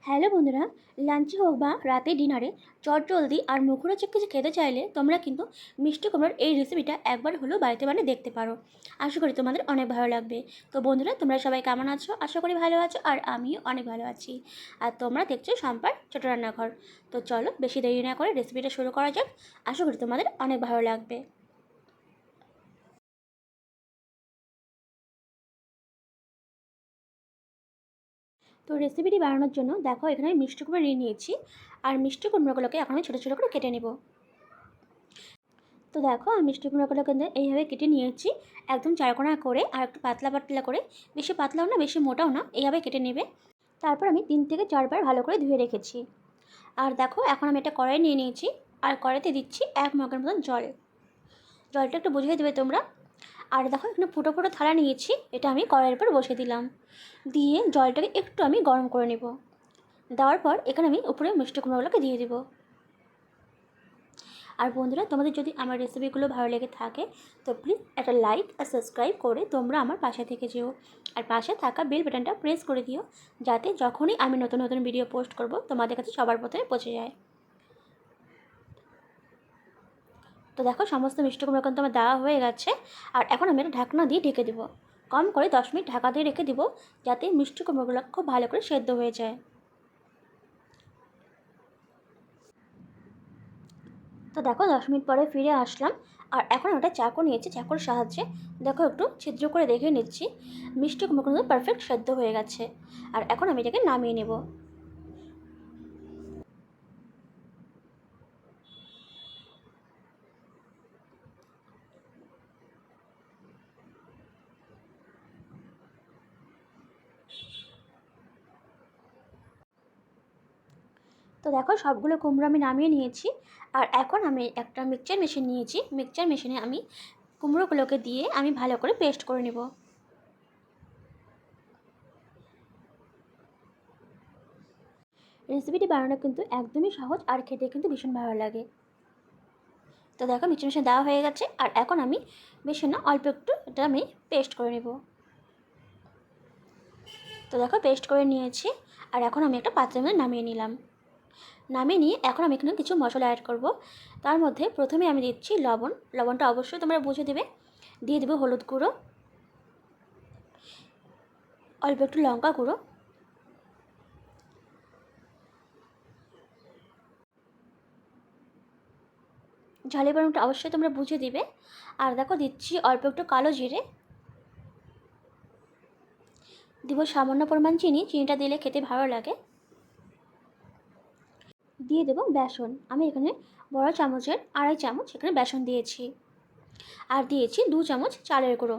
Hello বন্ধুরা, লাঞ্চে হোক বা রাতে ডিনারে চটজলদি আর মুখরোচক কিছু খেতে চাইলে তোমরা কিন্তু মিষ্টি কুমড়োর এই রেসিপিটা একবার হলেও বাড়িতে বানিয়ে দেখতে পারো। আশা করি তোমাদের অনেক ভালো লাগবে। তো বন্ধুরা, তোমরা সবাই কেমন আছো? আশা করি ভালো আছো, আর আমিও অনেক ভালো আছি। আর তোমরা দেখছো সম্পার ছোট রান্নাঘর। তো চলো বেশি দেরি না করে রেসিপিটা শুরু করা যাক। আশা করি তোমাদের অনেক ভালো লাগবে। তো রেসিপিটি বানানোর জন্য দেখো এখানে আমি মিষ্টি কুমড়ো নিয়ে নিয়েছি। আর মিষ্টি কুমড়োগুলোকে এখন আমি ছোটো ছোটো করে কেটে নেব। তো দেখো আমি মিষ্টি কুমড়োগুলো কিন্তু এইভাবে কেটে নিয়েছি, একদম চারকোনা করে, আর একটু পাতলা পাতলা করে, বেশি পাতলাও না বেশি মোটাও না, এইভাবে কেটে নেবে। তারপর আমি 3 থেকে 4 বার ভালো করে ধুয়ে রেখেছি। আর দেখো এখন আমি একটা কড়াই নিয়ে নিয়েছি, আর কড়াইতে দিচ্ছি 1 মগের মতন জল। জলটা একটু বুঝিয়ে দেবে তোমরা। আর দেখো এখানে ফুটো ফুটো থালা নিয়েছি, এটা আমি কড়াইয়ের উপর বসিয়ে দিলাম। দিয়ে জলটাকে একটু আমি গরম করে নেব। দেওয়ার পর এখানে আমি উপরে মিষ্টি কুমড়োগুলোকে দিয়ে দেবো। আর বন্ধুরা, তোমাদের যদি আমার রেসিপিগুলো ভালো লেগে থাকে তো প্লিজ একটা লাইক আর সাবস্ক্রাইব করে তোমরা আমার পাশে থেকে যেও। আর পাশে থাকা বেল বাটনটা প্রেস করে দিও, যাতে যখনই আমি নতুন নতুন ভিডিও পোস্ট করব তোমাদের কাছে সবার প্রথমে পৌঁছে যায়। তো দেখো সমস্ত মিষ্টি কুমড়ো কিন্তু আমার দেওয়া হয়ে গেছে। আর এখন আমি একটা ঢাকনা দিয়ে ঢেকে দেবো। কম করে 10 মিনিট ঢাকা দিয়ে রেখে দেবো, যাতে মিষ্টি কুমড়োগুলো খুব ভালো করে সেদ্ধ হয়ে যায়। তো দেখো 10 মিনিট পরে ফিরে আসলাম। আর এখন ওটা চাকু নিয়েছি, চাকুর সাহায্যে দেখো একটু ছিদ্র করে দেখে নিচ্ছি মিষ্টি কুমড়োগুলো পারফেক্ট সেদ্ধ হয়ে গেছে। আর এখন আমি এটাকে নামিয়ে নেব। তো দেখো সবগুলো কুমড়ো আমি নামিয়ে নিয়েছি। আর এখন আমি একটা মিক্সচার মেশিন নিয়েছি, মিক্সচার মেশিনে আমি কুমড়োগুলোকে দিয়ে আমি ভালো করে পেস্ট করে নেব। রেসিপিটি বানানো কিন্তু একদমই সহজ, আর খেতে কিন্তু ভীষণ ভালো লাগে। তো দেখো মিক্সচার মেশিন দেওয়া হয়ে গেছে। আর এখন আমি বেশি না, অল্প একটু এটা আমি পেস্ট করে নেব। তো দেখো পেস্ট করে নিয়েছি। আর এখন আমি একটা পাত্রের মধ্যে নামিয়ে নিলাম। নামিয়ে নিয়ে এখন আমি এখানে কিছু মশলা অ্যাড করব। তার মধ্যে প্রথমে আমি দিচ্ছি লবণ। লবণটা অবশ্যই তোমরা বুঝে দেবে। দিয়ে দেবো হলুদ গুঁড়ো, অল্প একটু লঙ্কা গুঁড়ো, ঝালের পরিমাণটা অবশ্যই তোমরা বুঝে দিবে। আর দেখো দিচ্ছি অল্প একটু কালো জিরে, দিব সামান্য পরিমাণ চিনি, চিনিটা দিলে খেতে ভালো লাগে। দিয়ে দেবো বেসন, আমি এখানে বড় চামচের 2.5 চামচ এখানে বেসন দিয়েছি। আর দিয়েছি 2 চামচ চালের গুঁড়ো।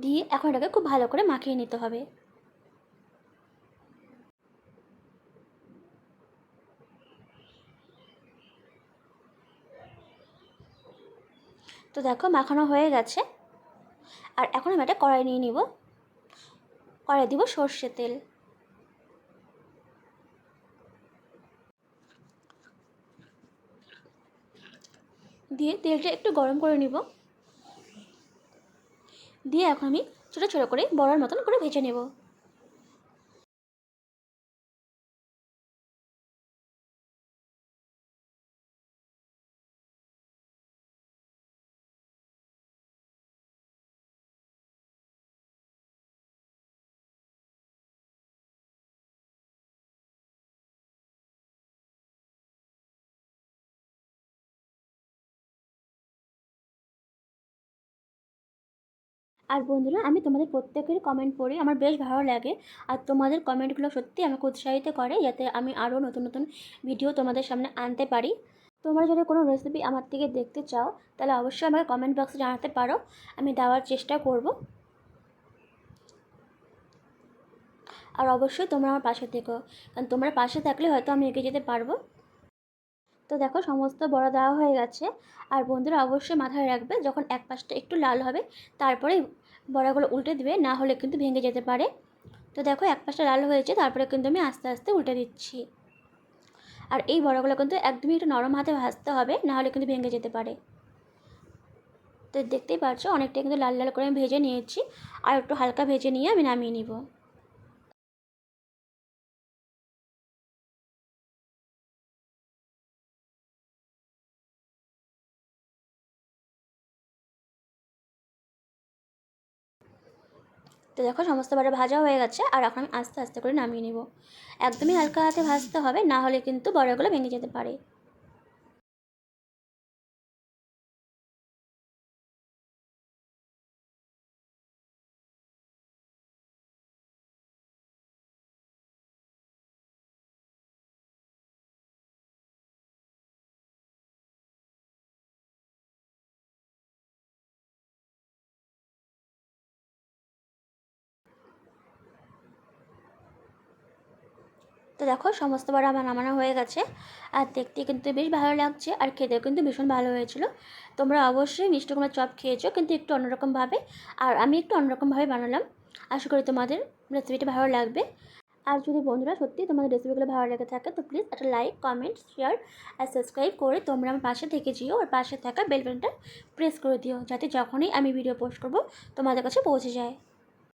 দিয়ে এখন এটাকে খুব ভালো করে মাখিয়ে নিতে হবে। তো দেখো মাখানো হয়ে গেছে। আর এখন আমি একটা কড়াই নিয়ে নিব। কড়াই দিব সর্ষের তেল। দিয়ে তেলটা একটু গরম করে নিব। দিয়ে এখন আমি ছোটো ছোটো করে বড়ার মতন করে ভেজে নেব। আর বন্ধুরা, আমি তোমাদের প্রত্যেকের কমেন্ট পড়ি, আমার বেশ ভালো লাগে। আর তোমাদের কমেন্টগুলো সত্যি আমাকে উৎসাহিত করে, যাতে আমি আরও নতুন নতুন ভিডিও তোমাদের সামনে আনতে পারি। তোমরা যদি কোনো রেসিপি আমার থেকে দেখতে চাও তাহলে অবশ্যই আমাকে কমেন্ট বক্সে জানাতে পারো, আমি দেওয়ার চেষ্টা করব। আর অবশ্যই তোমরা আমার পাশে থেকো, কারণ তোমরা পাশে থাকলে হয়তো আমি এগিয়ে যেতে পারবো। তো দেখো সমস্ত বড়া দেওয়া হয়ে গেছে। আর বন্ধুরা অবশ্যই মাথায় রাখবে, যখন এক পাশটা একটু লাল হবে তারপরে বড়াগুলো উল্টে দিবে, না হলে কিন্তু ভেঙে যেতে পারে। তো দেখো এক পাশটা লাল হয়েছে, তারপরে কিন্তু আমি আস্তে আস্তে উল্টে দিচ্ছি। আর এই বড়াগুলো কিন্তু একদমই একটু নরম হাতে ভাজতে হবে, না হলে কিন্তু ভেঙে যেতে পারে। তো দেখতেই পাচ্ছ অনেকটা কিন্তু লাল লাল করে আমি ভেজে নিয়েছি, আর একটু হালকা ভেজে নিয়ে আমি নামিয়ে নিব। তো দেখো সমস্ত বড়া ভাজা হয়ে গেছে, আর এখন আমি আস্তে আস্তে করে নামিয়ে নেব। একদমই হালকা হাতে ভাজতে হবে, না হলে কিন্তু বড়াগুলো ভেঙে যেতে পারে। তো দেখো সমস্ত বড়া আমার নামানো হয়ে গেছে, আর দেখতে কিন্তু বেশ ভালো লাগছে, আর খেতেও কিন্তু ভীষণ ভালো হয়েছিল। তোমরা অবশ্যই মিষ্টি কুমড়ার চপ খেয়েছো, কিন্তু একটু অন্যরকমভাবে, আর আমি একটু অন্যরকমভাবে বানালাম। আশা করি তোমাদের রেসিপিটা ভালো লাগবে। আর যদি বন্ধুরা সত্যি তোমাদের রেসিপিগুলো ভালো লেগে থাকে, তো প্লিজ একটা লাইক, কমেন্ট, শেয়ার আর সাবস্ক্রাইব করে তোমরা আমার পাশে থেকে যেও, আর পাশে থাকা বেল বাটনটা প্রেস করে দিও, যাতে যখনই আমি ভিডিও পোস্ট করব তোমাদের কাছে পৌঁছে যায়।